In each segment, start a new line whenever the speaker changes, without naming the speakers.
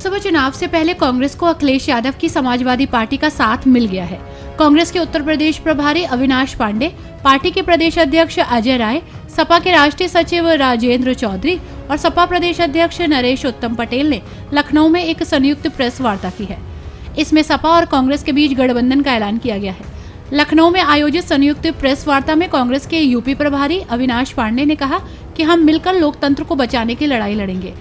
लोकसभा चुनाव से पहले कांग्रेस को अखिलेश यादव की समाजवादी पार्टी का साथ मिल गया है। कांग्रेस के उत्तर प्रदेश प्रभारी अविनाश पांडे, पार्टी के प्रदेश अध्यक्ष अजय राय, सपा के राष्ट्रीय सचिव राजेंद्र चौधरी और सपा प्रदेश अध्यक्ष नरेश उत्तम पटेल ने लखनऊ में एक संयुक्त प्रेस वार्ता की है। इसमें सपा और कांग्रेस के बीच गठबंधन का ऐलान किया गया है। लखनऊ में आयोजित संयुक्त प्रेस वार्ता में कांग्रेस के यूपी प्रभारी अविनाश पांडे ने कहा कि हम मिलकर लोकतंत्र को बचाने की लड़ाई लड़ेंगे।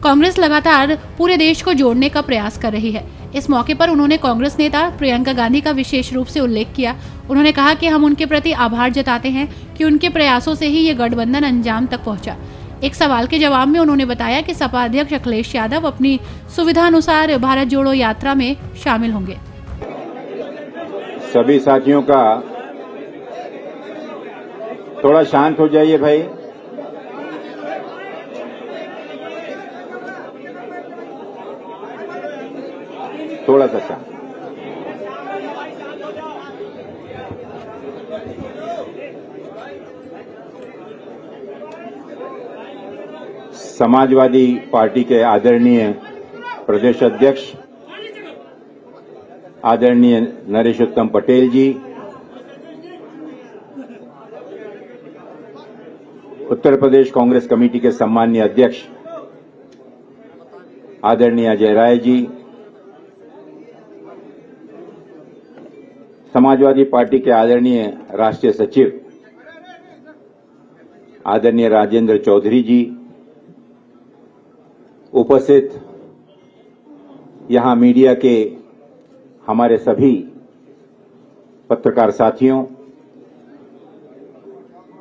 कांग्रेस लगातार पूरे देश को जोड़ने का प्रयास कर रही है। इस मौके पर उन्होंने कांग्रेस नेता प्रियंका गांधी का विशेष रूप से उल्लेख किया। उन्होंने कहा कि हम उनके प्रति आभार जताते हैं कि उनके प्रयासों से ही ये गठबंधन अंजाम तक पहुंचा। एक सवाल के जवाब में उन्होंने बताया कि सपा अध्यक्ष अखिलेश यादव अपनी सुविधानुसार भारत जोड़ो यात्रा में शामिल होंगे।
सभी साथियों का थोड़ा शांत हो जाइए भाई। थोड़ा सा शांत। समाजवादी पार्टी के आदरणीय प्रदेश अध्यक्ष आदरणीय नरेश उत्तम पटेल जी, उत्तर प्रदेश कांग्रेस कमेटी के सम्मानीय अध्यक्ष आदरणीय अजय राय जी, समाजवादी पार्टी के आदरणीय राष्ट्रीय सचिव आदरणीय राजेंद्र चौधरी जी, उपस्थित यहां मीडिया के हमारे सभी पत्रकार साथियों,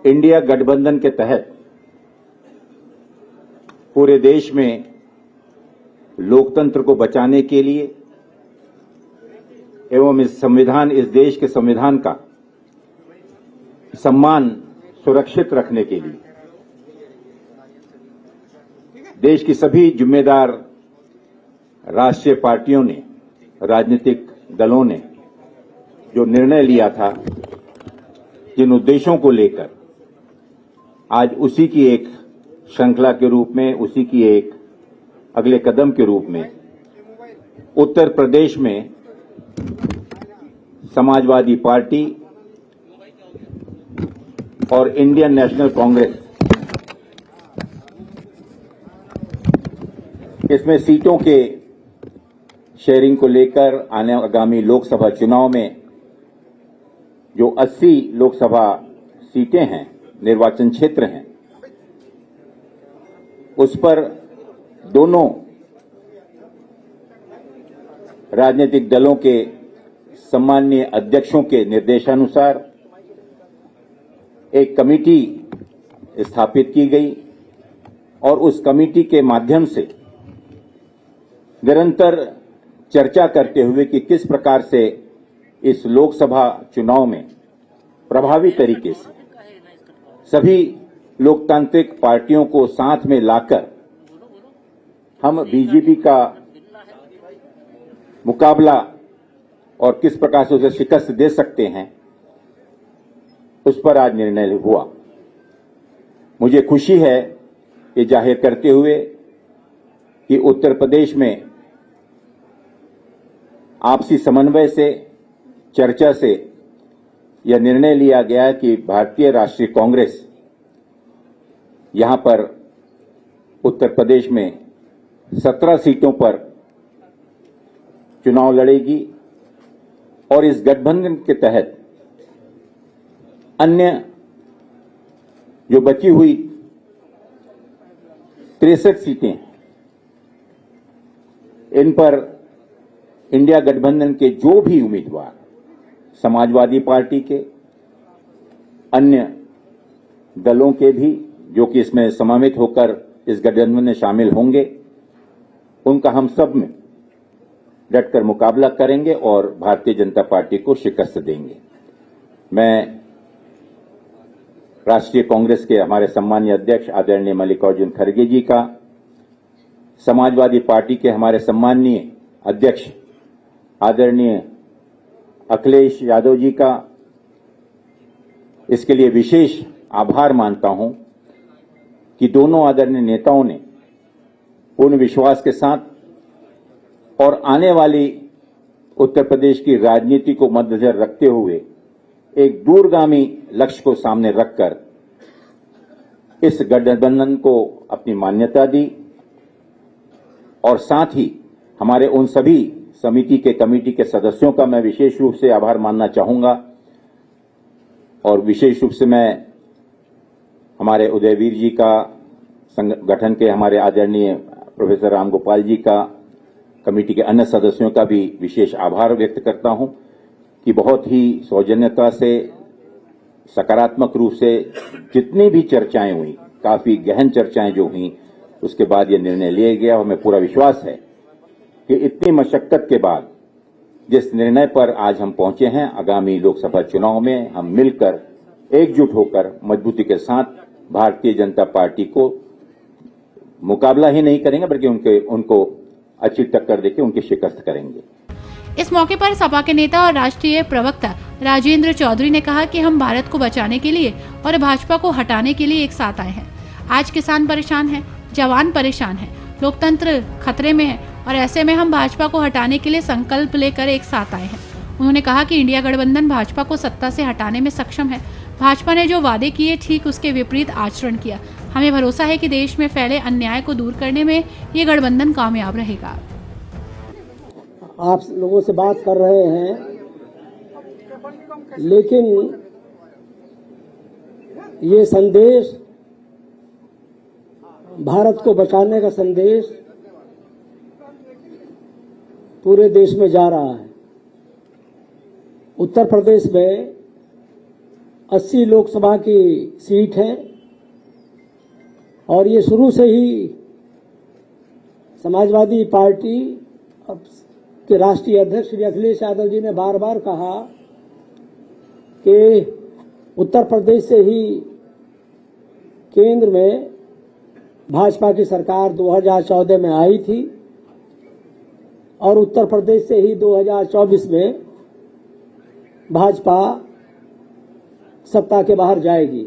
इंडिया गठबंधन के तहत पूरे देश में लोकतंत्र को बचाने के लिए एवं इस देश के संविधान का सम्मान सुरक्षित रखने के लिए देश की सभी जिम्मेदार राष्ट्रीय पार्टियों ने, राजनीतिक दलों ने जो निर्णय लिया था, जिन उद्देश्यों को लेकर आज उसी की एक श्रृंखला के रूप में, उसी की एक अगले कदम के रूप में उत्तर प्रदेश में समाजवादी पार्टी और इंडियन नेशनल कांग्रेस इसमें सीटों के शेयरिंग को लेकर आगामी लोकसभा चुनाव में जो 80 लोकसभा सीटें हैं, निर्वाचन क्षेत्र हैं, उस पर दोनों राजनीतिक दलों के सम्मानीय अध्यक्षों के निर्देशानुसार एक कमेटी स्थापित की गई और उस कमेटी के माध्यम से निरंतर चर्चा करते हुए कि किस प्रकार से इस लोकसभा चुनाव में प्रभावी तरीके से सभी लोकतांत्रिक पार्टियों को साथ में लाकर हम बीजेपी का मुकाबला और किस प्रकार से उसे शिकस्त दे सकते हैं, उस पर आज निर्णय हुआ। मुझे खुशी है ये जाहिर करते हुए कि उत्तर प्रदेश में आपसी समन्वय से, चर्चा से यह निर्णय लिया गया कि भारतीय राष्ट्रीय कांग्रेस यहां पर उत्तर प्रदेश में 17 सीटों पर चुनाव लड़ेगी और इस गठबंधन के तहत अन्य जो बची हुई 63 सीटें, इन पर इंडिया गठबंधन के जो भी उम्मीदवार समाजवादी पार्टी के, अन्य दलों के भी जो कि इसमें समावित होकर इस गठबंधन में शामिल होंगे, उनका हम सब में डटकर मुकाबला करेंगे और भारतीय जनता पार्टी को शिकस्त देंगे। मैं राष्ट्रीय कांग्रेस के हमारे सम्मानीय अध्यक्ष आदरणीय मल्लिकार्जुन खड़गे जी का, समाजवादी पार्टी के हमारे सम्मानीय अध्यक्ष आदरणीय अखिलेश यादव जी का इसके लिए विशेष आभार मानता हूं कि दोनों आदरणीय नेताओं ने पूर्ण विश्वास के साथ और आने वाली उत्तर प्रदेश की राजनीति को मद्देनजर रखते हुए एक दूरगामी लक्ष्य को सामने रखकर इस गठबंधन को अपनी मान्यता दी और साथ ही हमारे उन सभी समिति के कमेटी के सदस्यों का मैं विशेष रूप से आभार मानना चाहूंगा और विशेष रूप से मैं हमारे उदयवीर जी का संगठन के हमारे आदरणीय प्रोफेसर राम गोपाल जी का कमेटी के अन्य सदस्यों का भी विशेष आभार व्यक्त करता हूं कि बहुत ही सौजन्यता से सकारात्मक रूप से जितनी भी चर्चाएं हुई, काफी गहन चर्चाएं जो हुई, उसके बाद यह निर्णय लिया गया और हमें पूरा विश्वास है कि इतनी मशक्कत के बाद जिस निर्णय पर आज हम पहुंचे हैं, आगामी लोकसभा चुनाव में हम मिलकर एकजुट होकर मजबूती के साथ भारतीय जनता पार्टी को मुकाबला ही नहीं करेंगे बल्कि उनको अच्छी टक्कर देकर उनकी शिकस्त करेंगे।
इस मौके पर सपा के नेता और राष्ट्रीय प्रवक्ता राजेंद्र चौधरी ने कहा कि हम भारत को बचाने के लिए और भाजपा को हटाने के लिए एक साथ आए हैं। आज किसान परेशान हैं, जवान परेशान हैं, लोकतंत्र खतरे में है और ऐसे में हम भाजपा को हटाने के लिए संकल्प लेकर एक साथ आए हैं। उन्होंने कहा कि इंडिया गठबंधन भाजपा को सत्ता से हटाने में सक्षम है। भाजपा ने जो वादे किए ठीक उसके विपरीत आचरण किया। हमें भरोसा है कि देश में फैले अन्याय को दूर करने में ये गठबंधन कामयाब रहेगा।
आप लोगों से बात कर रहे हैं, लेकिन ये संदेश भारत को बचाने का संदेश पूरे देश में जा रहा है। उत्तर प्रदेश में 80 लोकसभा की सीट है और ये शुरू से ही समाजवादी पार्टी के राष्ट्रीय अध्यक्ष श्री अखिलेश यादव जी ने बार बार कहा कि उत्तर प्रदेश से ही केंद्र में भाजपा की सरकार 2014 में आई थी और उत्तर प्रदेश से ही 2024 में भाजपा सत्ता के बाहर जाएगी।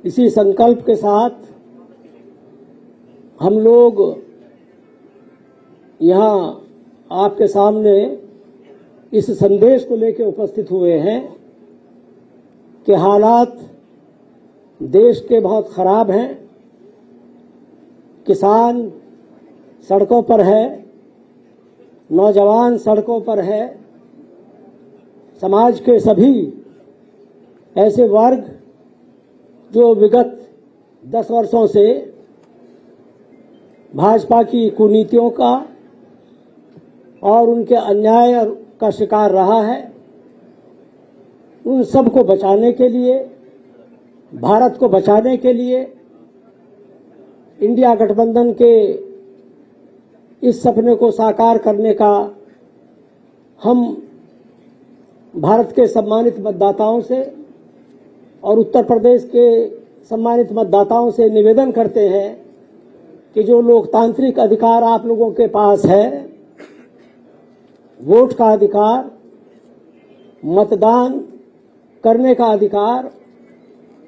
इसी संकल्प के साथ हम लोग यहाँ आपके सामने इस संदेश को लेकर उपस्थित हुए हैं कि हालात देश के बहुत खराब हैं। किसान सड़कों पर है, नौजवान सड़कों पर है, समाज के सभी ऐसे वर्ग जो विगत 10 वर्षों से भाजपा की कुनीतियों का और उनके अन्याय का शिकार रहा है, उन सब को बचाने के लिए, भारत को बचाने के लिए इंडिया गठबंधन के इस सपने को साकार करने का हम भारत के सम्मानित मतदाताओं से और उत्तर प्रदेश के सम्मानित मतदाताओं से निवेदन करते हैं कि जो लोकतांत्रिक अधिकार आप लोगों के पास है, वोट का अधिकार, मतदान करने का अधिकार,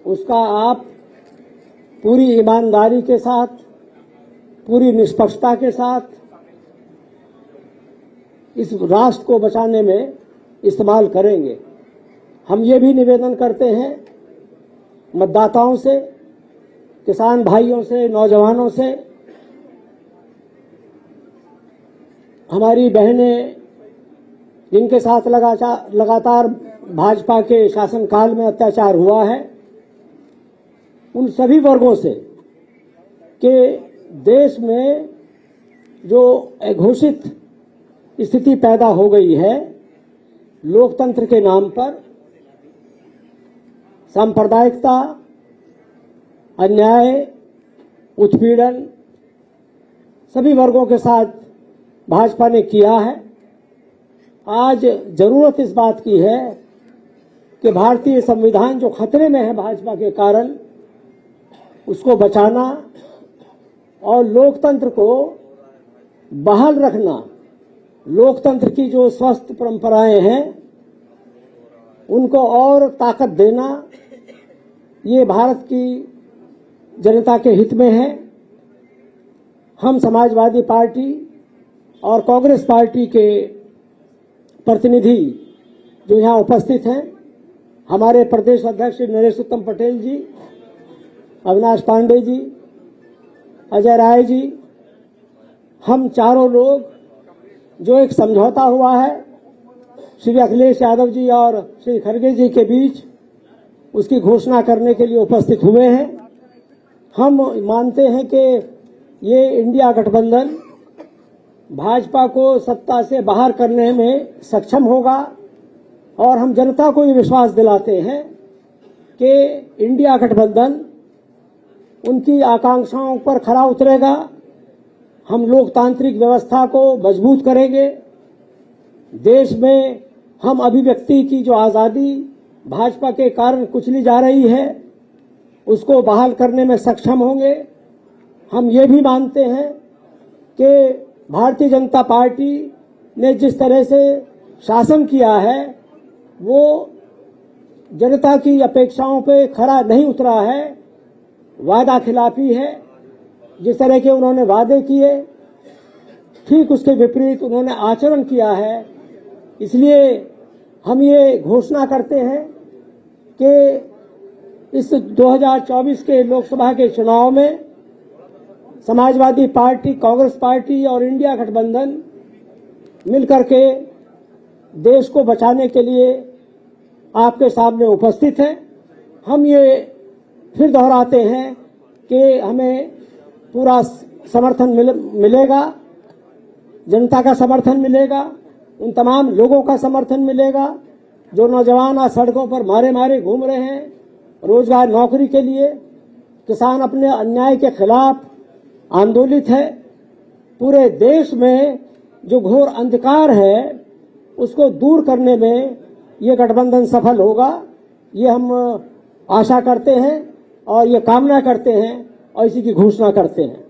उसका आप पूरी ईमानदारी के साथ, पूरी निष्पक्षता के साथ इस राष्ट्र को बचाने में इस्तेमाल करेंगे। हम ये भी निवेदन करते हैं मतदाताओं से, किसान भाइयों से, नौजवानों से, हमारी बहनें जिनके साथ लगातार भाजपा के शासनकाल में अत्याचार हुआ है, उन सभी वर्गों से कि देश में जो घोषित स्थिति पैदा हो गई है लोकतंत्र के नाम पर, सांप्रदायिकता, अन्याय, उत्पीड़न सभी वर्गों के साथ भाजपा ने किया है। आज जरूरत इस बात की है कि भारतीय संविधान जो खतरे में है भाजपा के कारण, उसको बचाना और लोकतंत्र को बहाल रखना, लोकतंत्र की जो स्वस्थ परंपराएं हैं उनको और ताकत देना, ये भारत की जनता के हित में है। हम समाजवादी पार्टी और कांग्रेस पार्टी के प्रतिनिधि जो यहाँ उपस्थित हैं, हमारे प्रदेश अध्यक्ष श्री नरेश उत्तम पटेल जी, अविनाश पांडे जी, अजय राय जी, हम चारों लोग जो एक समझौता हुआ है श्री अखिलेश यादव जी और श्री खड़गे जी के बीच, उसकी घोषणा करने के लिए उपस्थित हुए हैं। हम मानते हैं कि ये इंडिया गठबंधन भाजपा को सत्ता से बाहर करने में सक्षम होगा और हम जनता को ये विश्वास दिलाते हैं कि इंडिया गठबंधन उनकी आकांक्षाओं पर खरा उतरेगा। हम लोकतांत्रिक व्यवस्था को मजबूत करेंगे। देश में हम अभिव्यक्ति की जो आजादी भाजपा के कारण कुचली जा रही है, उसको बहाल करने में सक्षम होंगे। हम ये भी मानते हैं कि भारतीय जनता पार्टी ने जिस तरह से शासन किया है वो जनता की अपेक्षाओं पे खरा नहीं उतरा है, वादा खिलाफी है। जिस तरह के उन्होंने वादे किए, ठीक उसके विपरीत उन्होंने आचरण किया है। इसलिए हम ये घोषणा करते हैं कि इस 2024 के लोकसभा के चुनाव में समाजवादी पार्टी, कांग्रेस पार्टी और इंडिया गठबंधन मिलकर के देश को बचाने के लिए आपके सामने उपस्थित हैं। हम ये फिर दोहराते हैं कि हमें पूरा समर्थन मिलेगा, जनता का समर्थन मिलेगा, उन तमाम लोगों का समर्थन मिलेगा जो नौजवान आज सड़कों पर मारे मारे घूम रहे हैं रोजगार नौकरी के लिए। किसान अपने अन्याय के खिलाफ आंदोलित है। पूरे देश में जो घोर अंधकार है उसको दूर करने में ये गठबंधन सफल होगा, ये हम आशा करते हैं और ये कामना करते हैं और इसी की घोषणा करते हैं।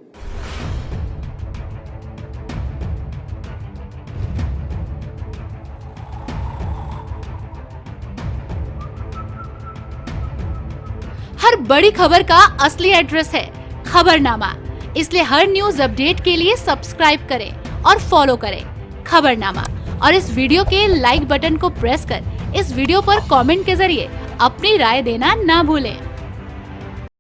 हर बड़ी खबर का असली एड्रेस है खबरनामा, इसलिए हर न्यूज अपडेट के लिए सब्सक्राइब करें और फॉलो करें खबरनामा। और इस वीडियो के लाइक बटन को प्रेस कर इस वीडियो पर कमेंट के जरिए अपनी राय देना ना भूलें।